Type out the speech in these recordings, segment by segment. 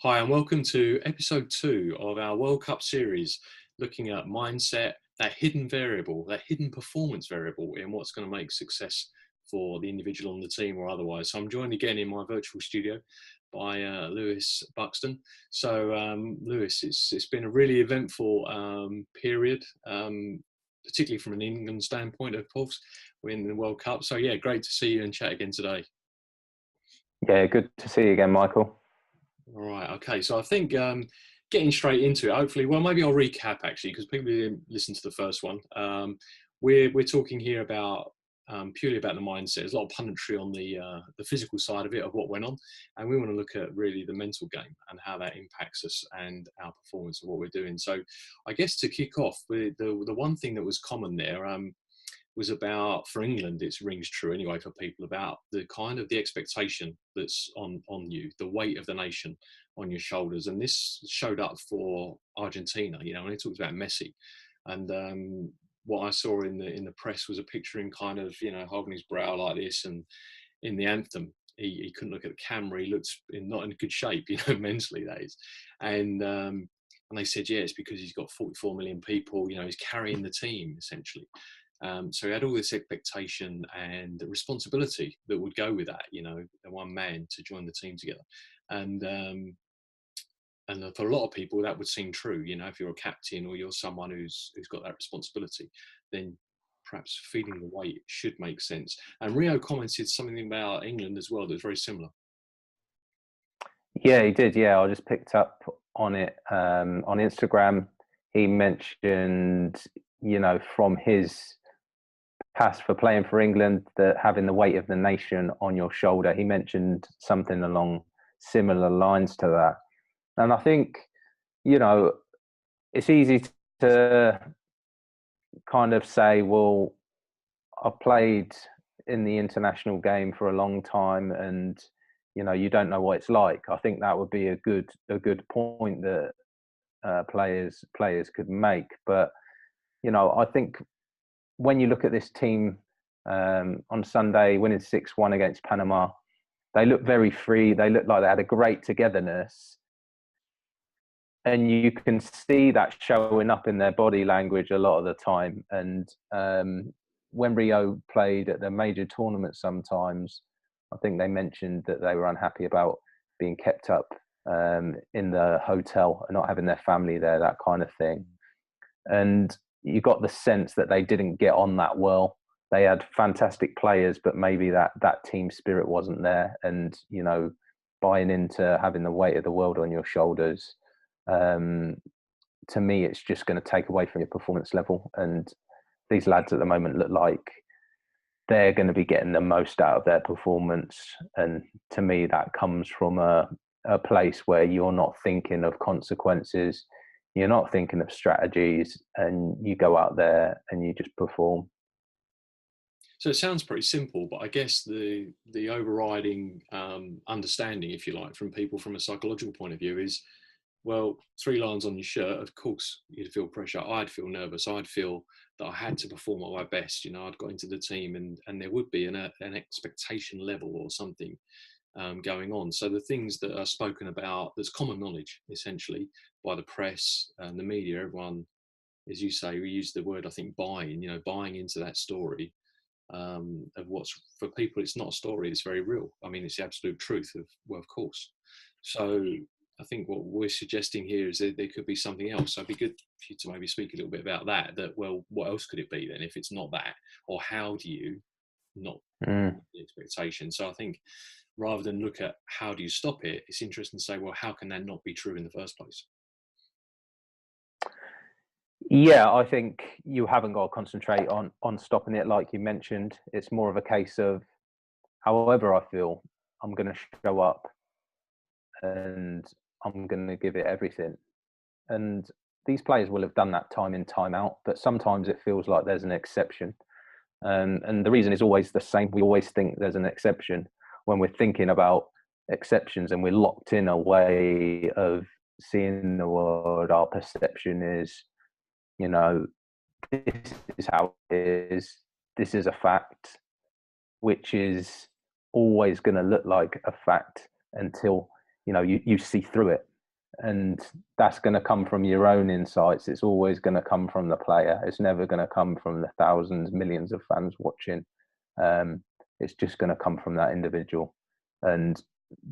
Hi, and welcome to episode 2 of our World Cup series, looking at mindset, that hidden variable, that hidden performance variable in what's going to make success for the individual on the team or otherwise. So I'm joined again in my virtual studio by Lewis Buxton. So Lewis, it's been a really eventful period, particularly from an England standpoint, of course. We're in the World Cup. So yeah, great to see you and chat again today. Yeah, good to see you again, Michael. All right. Okay. So I think getting straight into it, hopefully, well, maybe I'll recap actually, because people didn't listen to the first one. We're talking here about purely about the mindset. There's a lot of punditry on the physical side of it, of what went on, and we want to look at really the mental game and how that impacts us and our performance of what we're doing. So, I guess to kick off, the one thing that was common there. Was about, for England, it rings true anyway for people, about the kind of the expectation that's on you, the weight of the nation on your shoulders. And this showed up for Argentina, when he talks about Messi. And what I saw in the press was a picture in kind of, holding his brow like this, and in the anthem, he couldn't look at the camera. He looked not in good shape, mentally, that is. And they said, yeah, it's because he's got 44 million people, he's carrying the team essentially. So he had all this expectation and responsibility that would go with that, the one man to join the team together. And for a lot of people, that would seem true. If you're a captain or you're someone who's got that responsibility, then perhaps feeling the weight should make sense. And Rio commented something about England as well that's very similar. Yeah, he did. Yeah, I just picked up on it on Instagram. He mentioned, from his past for playing for England, that having the weight of the nation on your shoulder. He mentioned something along similar lines to that. And I think, it's easy to kind of say, well, I've played in the international game for a long time and, you don't know what it's like. I think that would be a good point that players could make. But, I think when you look at this team on Sunday, winning 6-1 against Panama, they look very free. They look like they had a great togetherness. And you can see that showing up in their body language a lot of the time. And when Rio played at the major tournaments sometimes, I think they mentioned that they were unhappy about being kept up in the hotel and not having their family there, that kind of thing. And you got the sense that they didn't get on that well. They had fantastic players, but maybe that team spirit wasn't there. And, buying into having the weight of the world on your shoulders, to me, it's just going to take away from your performance level. And these lads at the moment look like they're going to be getting the most out of their performance. And to me, that comes from a place where you're not thinking of consequences. You're not thinking of strategies, and you go out there and you just perform. So it sounds pretty simple, but I guess the overriding understanding, if you like, from people from a psychological point of view is, well, 3 lines on your shirt, of course you'd feel pressure. I'd feel nervous. I'd feel that I had to perform at my best. I'd got into the team and there would be an expectation level or something going on. So the things that are spoken about, that's common knowledge, essentially, by the press and the media, everyone, as you say, we use the word, I think, buying into that story of what's, for people, it's not a story, it's very real. I mean, it's the absolute truth of course. So I think what we're suggesting here is that there could be something else. So it'd be good for you to maybe speak a little bit about that, well, what else could it be then if it's not that? Or how do you not the expectation? So I think rather than look at how do you stop it, it's interesting to say, well, how can that not be true in the first place? Yeah, I think you haven't got to concentrate on stopping it, like you mentioned. It's more of a case of, however I feel, I'm going to show up and I'm going to give it everything. And these players will have done that time in, time out, but sometimes it feels like there's an exception. And the reason is always the same. We always think there's an exception when we're thinking about exceptions, and we're locked in a way of seeing the world. Our perception is, this is how it is. This is a fact, which is always going to look like a fact until, you see through it. and that's going to come from your own insights. It's always going to come from the player. It's never going to come from the thousands, millions of fans watching. It's just going to come from that individual. And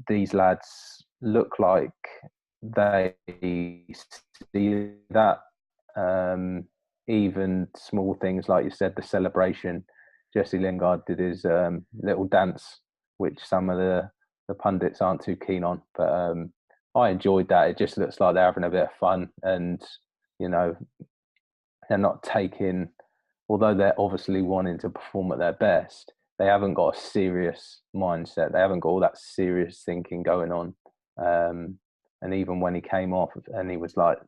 these lads look like they see that. Even small things, like you said, the celebration. Jesse Lingard did his little dance, which some of the pundits aren't too keen on, but I enjoyed that. It just looks like they're having a bit of fun, and you know, they're not taking, although they're obviously wanting to perform at their best, they haven't got a serious mindset. They haven't got all that serious thinking going on. And even when he came off and he was like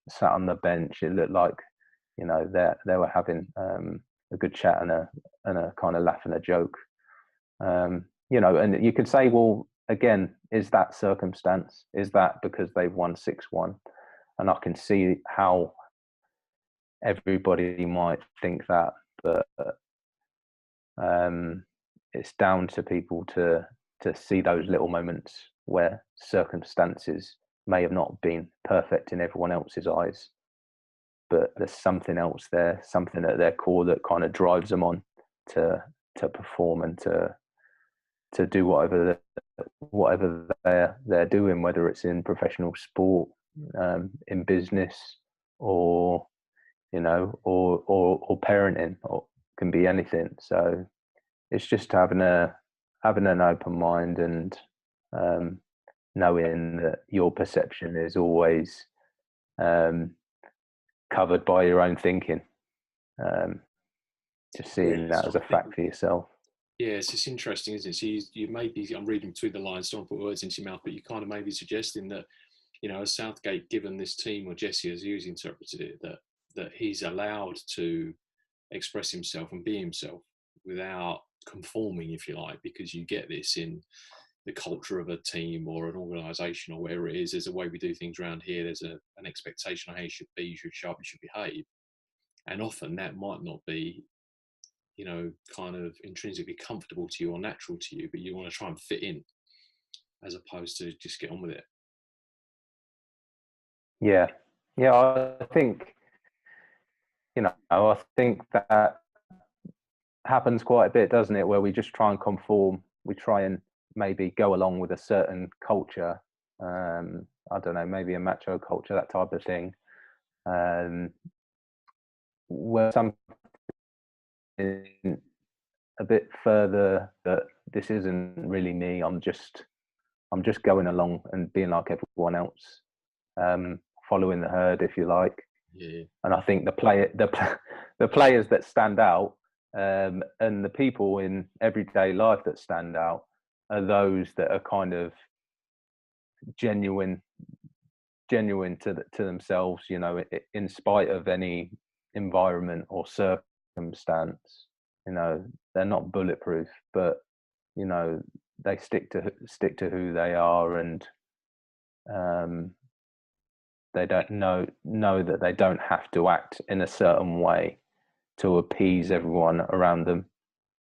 sat on the bench, it looked like, you know, they were having a good chat and a kind of laugh and a joke. You know, and you could say, well, again, is that circumstance? Is that because they've won 6-1? And I can see how everybody might think that, but it's down to people to see those little moments where circumstances may have not been perfect in everyone else's eyes, but there's something else there, something at their core that kind of drives them on to perform and to do whatever they're doing, whether it's in professional sport, in business, or you know, or parenting, or can be anything. So it's just having an open mind and knowing that your perception is always covered by your own thinking. Just seeing that as a fact for yourself. Yeah, it's interesting, isn't it? So you maybe, I'm reading between the lines, don't put words into your mouth, but you kind of maybe suggesting that, you know, as Southgate given this team, or Jesse as he's interpreted it, that he's allowed to express himself and be himself without conforming, if you like, because you get this in the culture of a team or an organisation or wherever it is. There's a way we do things around here. There's an expectation of how you should be, you should show up, you should behave. And often that might not be, you know, kind of intrinsically comfortable to you or natural to you, but you want to try and fit in as opposed to just get on with it. Yeah. I think, you know, I think that happens quite a bit, doesn't it? Where we just try and conform. We try and maybe go along with a certain culture. I don't know, maybe a macho culture, that type of thing. Where something a bit further that this isn't really me. I'm just going along and being like everyone else, following the herd, if you like. Yeah. And I think the players that stand out, and the people in everyday life that stand out, are those that are kind of genuine to themselves, you know, in spite of any environment or circumstance. You know, they're not bulletproof, but you know, they stick to who they are, and they don't know that they don't have to act in a certain way to appease everyone around them.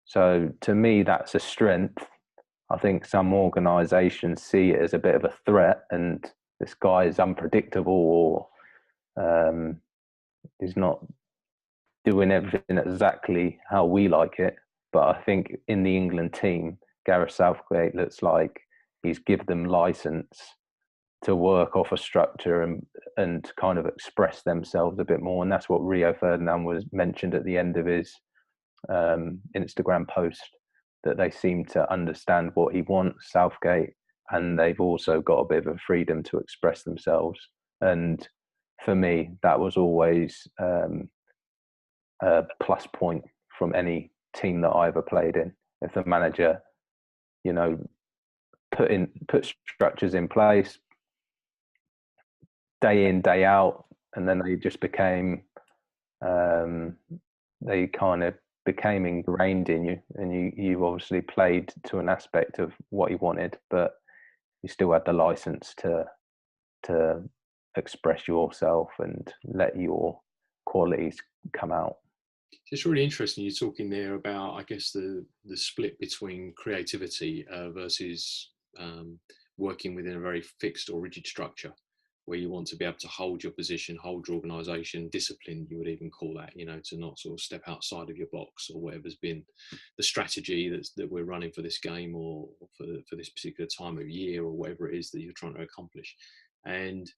So to me, that's a strength. I think some organisations see it as a bit of a threat, and this guy is unpredictable, or is not doing everything exactly how we like it. But I think in the England team, Gareth Southgate looks like he's given them license to work off a structure and kind of express themselves a bit more. And that's what Rio Ferdinand was mentioned at the end of his Instagram post, that they seem to understand what he wants, Southgate, and they've also got a bit of a freedom to express themselves. And for me, that was always a plus point from any team that I ever played in. If the manager, you know, put structures in place day in, day out, and then they just became they kind of became ingrained in you, and you obviously played to an aspect of what you wanted, but you still had the license to express yourself and let your qualities come out. It's really interesting. You're talking there about, I guess, the split between creativity versus working within a very fixed or rigid structure. where you want to be able to hold your position, hold your organisation, discipline, you would even call that, to not sort of step outside of your box, or whatever's been the strategy that we're running for this game, or for this particular time of year, or whatever it is that you're trying to accomplish. And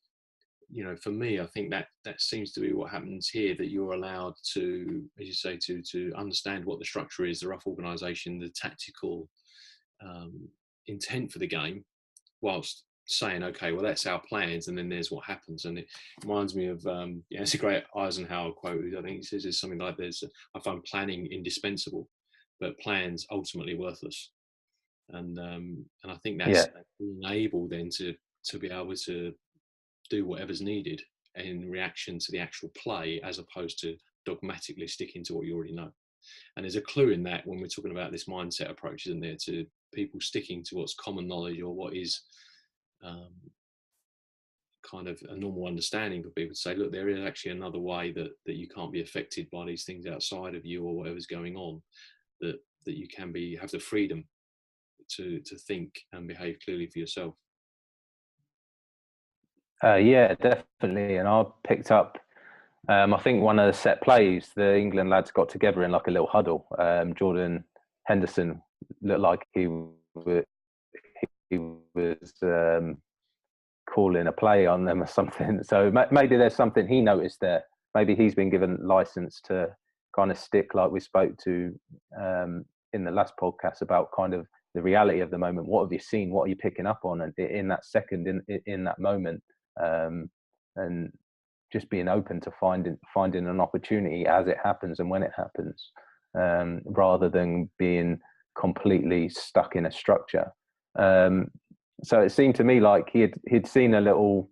for me, I think that seems to be what happens here, that you're allowed to, as you say, to understand what the structure is, the rough organisation, the tactical intent for the game, whilst saying, okay, well, that's our plans, and then there's what happens. And it reminds me of, it's a great Eisenhower quote. I think he says it's something like this: I find planning indispensable, but plans ultimately worthless. And I think that's being able then to be able to do whatever's needed in reaction to the actual play, as opposed to dogmatically sticking to what you already know. And there's a clue in that when we're talking about this mindset approach, isn't there, to people sticking to what's common knowledge, or what is kind of a normal understanding for people to say, look, there is actually another way that you can't be affected by these things outside of you, or whatever's going on, that you can have the freedom to think and behave clearly for yourself. Yeah, definitely. And I picked up, I think one of the set plays, the England lads got together in like a little huddle. Jordan Henderson looked like he was calling a play on them or something. So maybe there's something he noticed there. Maybe he's been given license to kind of stick, like we spoke to in the last podcast, about kind of the reality of the moment. What have you seen? What are you picking up on? And in that second, in that moment, and just being open to finding an opportunity as it happens and when it happens, rather than being completely stuck in a structure. So it seemed to me like he'd seen a little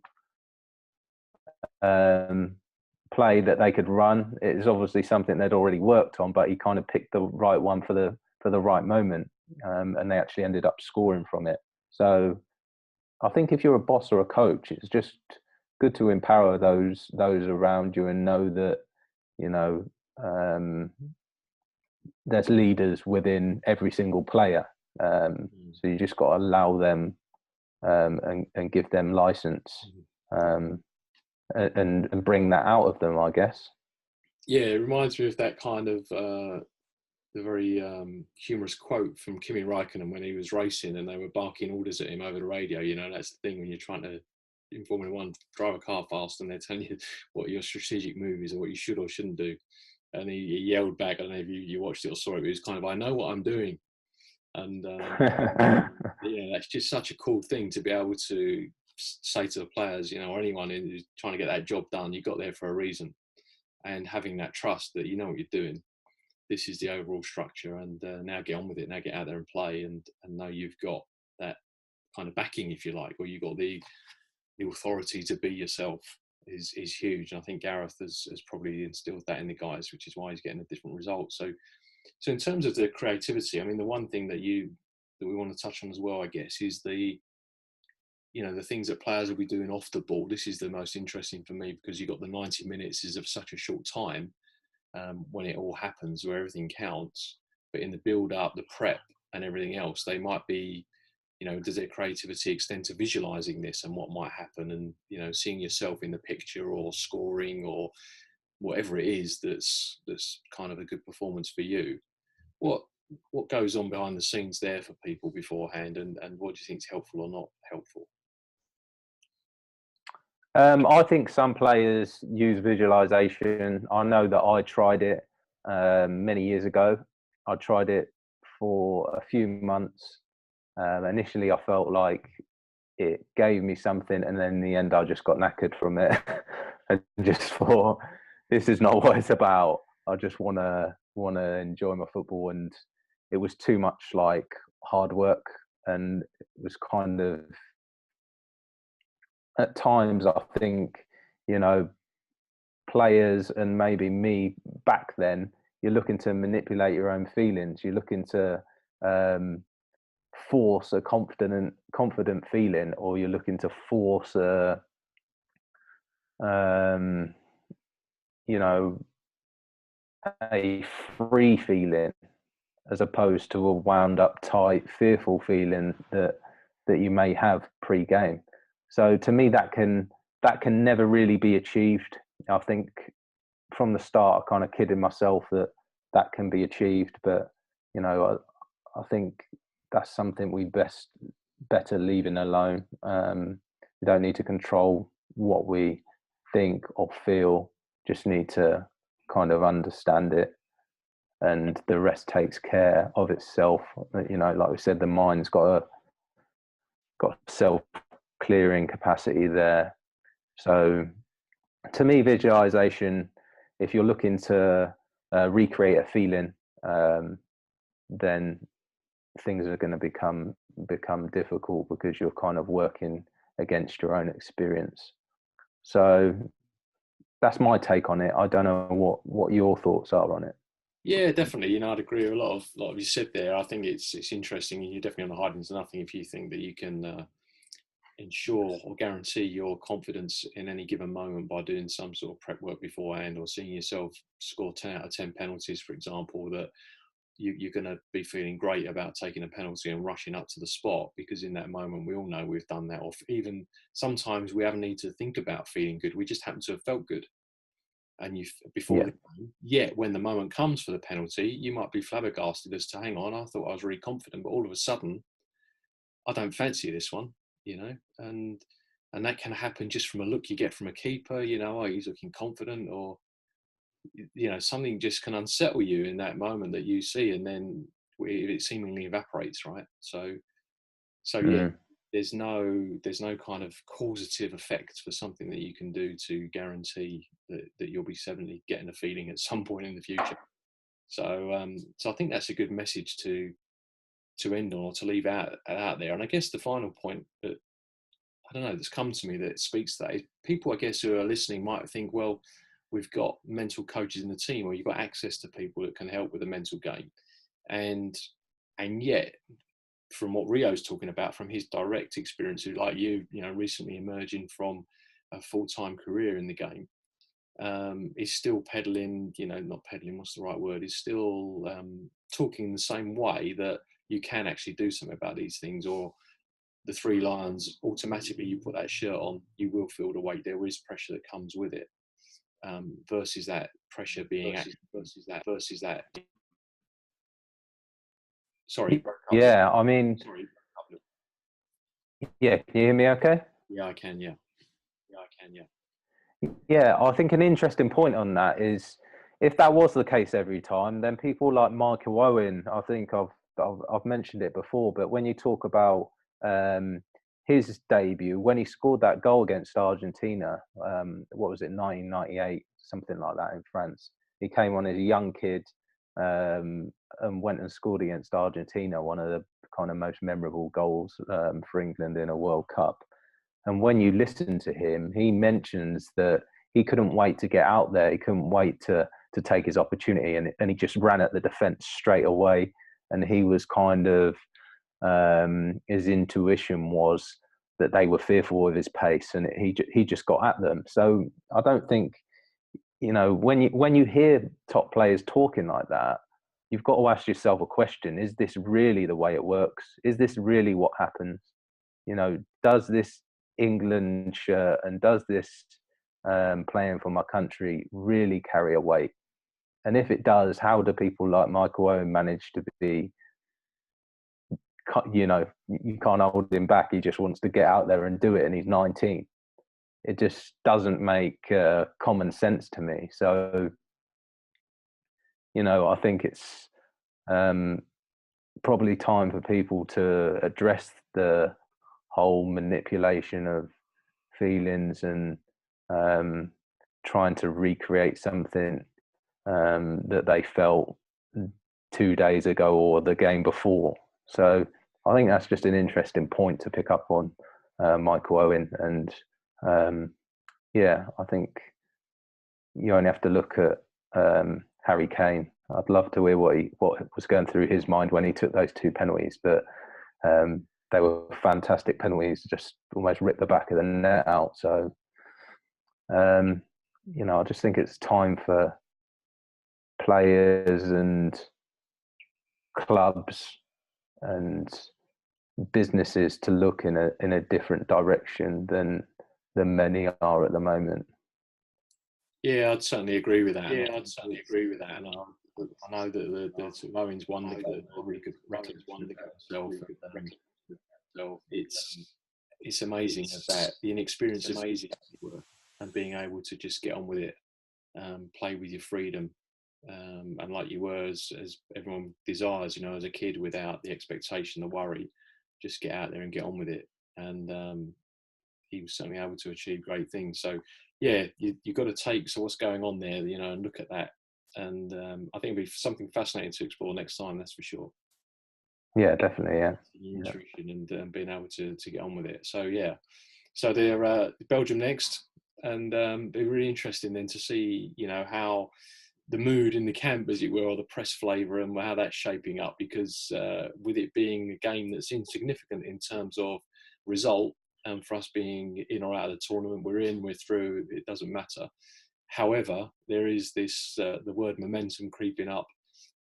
play that they could run. It was obviously something they'd already worked on, but he kind of picked the right one for the right moment, and they actually ended up scoring from it. So I think if you're a boss or a coach, it's just good to empower those around you, and know that there's leaders within every single player. So you just got to allow them and give them license, and bring that out of them, I guess. Yeah, it reminds me of that kind of the very humorous quote from Kimi Räikkönen when he was racing and they were barking orders at him over the radio. That's the thing when you're trying to, in Formula One, drive a car fast and they're telling you what your strategic move is or what you should or shouldn't do. And he yelled back, I don't know if you watched it or saw it, but it was kind of, I know what I'm doing. And that's just such a cool thing to be able to say to the players, or anyone who's trying to get that job done, you got there for a reason. And having that trust that you know what you're doing. This is the overall structure, and now get on with it. Now get out there and play, and know you've got that kind of backing, if you like, or you've got the authority to be yourself is huge. And I think Gareth has probably instilled that in the guys, which is why he's getting a different result. So in terms of the creativity, I mean, the one thing that we want to touch on as well, I guess, is the things that players will be doing off the ball. This is the most interesting for me, because you've got the 90 minutes is of such a short time when it all happens, where everything counts. But in the build up, the prep and everything else, they might be, does their creativity extend to visualizing this and what might happen, and, seeing yourself in the picture or scoring or whatever it is that's kind of a good performance for you. What goes on behind the scenes there for people beforehand, and what do you think is helpful or not helpful? I think some players use visualization. I know that I tried it many years ago. I tried it for a few months. Initially, I felt like it gave me something, and then in the end, I just got knackered from it and just thought, this is not what it's about. I just want to enjoy my football, and it was too much like hard work, and it was kind of, at times, I think, players and maybe me back then, you're looking to manipulate your own feelings. You're looking to force a confident feeling, or you're looking to force a free feeling, as opposed to a wound up, tight, fearful feeling that you may have pre-game. So to me, that can that can never really be achieved. I think from the start, I kind of kidded myself that that can be achieved, but I think that's something we better leaving alone. We don't need to control what we think or feel. Just need to kind of understand it, and the rest takes care of itself. Like we said, the mind's got self-clearing capacity there. So to me, visualization, if you're looking to recreate a feeling, then things are going to become difficult because you're kind of working against your own experience. So that's my take on it. I don't know what your thoughts are on it. Yeah, definitely. I'd agree with a lot of you said there. I think it's interesting. You're definitely on the hiding to nothing if you think that you can ensure or guarantee your confidence in any given moment by doing some sort of prep work beforehand, or seeing yourself score 10 out of 10 penalties, for example, that you're going to be feeling great about taking a penalty and rushing up to the spot, because in that moment we all know we've done that. Or even sometimes we haven't need to think about feeling good, we just happen to have felt good. And before the game, yet when the moment comes for the penalty, you might be flabbergasted as to, hang on, I thought I was really confident, but all of a sudden I don't fancy this one, and that can happen just from a look you get from a keeper. Oh, he's looking confident, or something just can unsettle you in that moment that you see, and then it seemingly evaporates, right? So yeah, there's no kind of causative effect for something that you can do to guarantee that you'll be certainly getting a feeling at some point in the future. So I think that's a good message to end on, or to leave out there. And I guess the final point that I don't know that's come to me that speaks to that is, people I guess who are listening might think, well, we've got mental coaches in the team, or you've got access to people that can help with the mental game, and yet, from what Rio's talking about, from his direct experience, like you recently emerging from a full-time career in the game, is still peddling, not peddling, what's the right word, is still talking the same way that you can actually do something about these things, or the Three Lions, automatically you put that shirt on, you will feel the weight. There is pressure that comes with it, versus that pressure being versus that. Sorry. Yeah, I mean, sorry. Yeah, can you hear me okay? Yeah, I can, yeah. Yeah, I think an interesting point on that is, if that was the case every time, then people like Michael Owen, I think I've mentioned it before, but when you talk about his debut, when he scored that goal against Argentina, what was it, 1998, something like that, in France. He came on as a young kid and went and scored against Argentina, one of the kind of most memorable goals for England in a World Cup. And when you listen to him, he mentions that he couldn't wait to get out there. He couldn't wait to take his opportunity, and he just ran at the defence straight away. And he was kind of, his intuition was that they were fearful of his pace, and he just got at them. So I don't think, when you hear top players talking like that, you've got to ask yourself a question: is this really the way it works? Is this really what happens? Does this England shirt and does this playing for my country really carry a weight? And if it does, how do people like Michael Owen manage to be, you can't hold him back. He just wants to get out there and do it, and he's 19. It just doesn't make common sense to me. So, I think it's probably time for people to address the whole manipulation of feelings and trying to recreate something that they felt 2 days ago or the game before. So I think that's just an interesting point to pick up on, Michael Owen. And I think you only have to look at Harry Kane. I'd love to hear what was going through his mind when he took those 2 penalties, but they were fantastic penalties, just almost ripped the back of the net out. So, I just think it's time for players and clubs and businesses to look in a different direction than than many are at the moment. Yeah, I'd certainly agree with that. And I know that the sort of Owens won a really good record himself. It's amazing that the inexperience of and being able to just get on with it, play with your freedom, and like you were, as everyone desires, you know, as a kid, without the expectation, the worry, just get out there and get on with it. And he was certainly able to achieve great things. So yeah, you've got to take what's going on there, you know, and look at that. And I think it'll be something fascinating to explore next time. That's for sure. Yeah, definitely. Yeah, The intuition and being able to get on with it. So yeah, so they're Belgium next, and it'll be really interesting then to see, you know, how the mood in the camp, as it were, or the press flavour, and how that's shaping up. Because with it being a game that's insignificant in terms of result, and for us being in or out of the tournament, we're in, we're through, it doesn't matter. However, there is this the word momentum creeping up,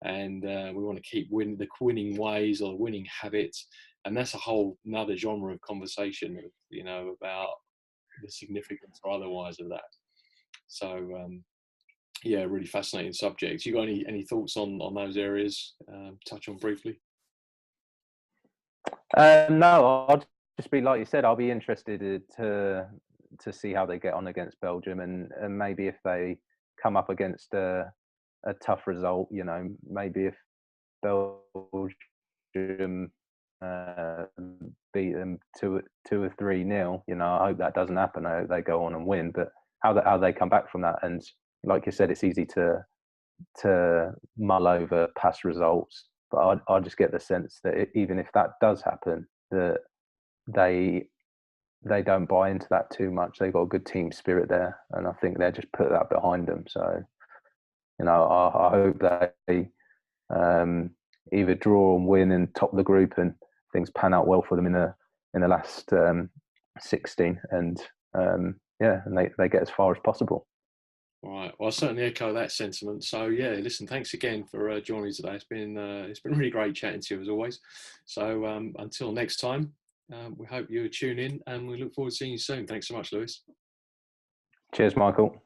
and we want to keep the winning ways or the winning habits, and that's a whole another genre of conversation, you know, about the significance or otherwise of that. So yeah, really fascinating subject. You got any thoughts on those areas? Touch on briefly. No, I'll just be like you said. I'll be interested to see how they get on against Belgium, and maybe if they come up against a tough result, you know, maybe if Belgium beat them 2 or 3-0, you know, I hope that doesn't happen. I hope they go on and win. But how they come back from that, and like you said, it's easy to mull over past results. But I just get the sense that even if that does happen, that they don't buy into that too much. They've got a good team spirit there, and I think they just put that behind them. So, you know, I hope they either draw and win and top the group, and things pan out well for them in the last 16, and yeah, and they get as far as possible. All right. Well, I certainly echo that sentiment. So yeah, listen, thanks again for joining me today. It's been really great chatting to you as always. So until next time, we hope you tune in, and we look forward to seeing you soon. Thanks so much, Lewis. Cheers, Michael.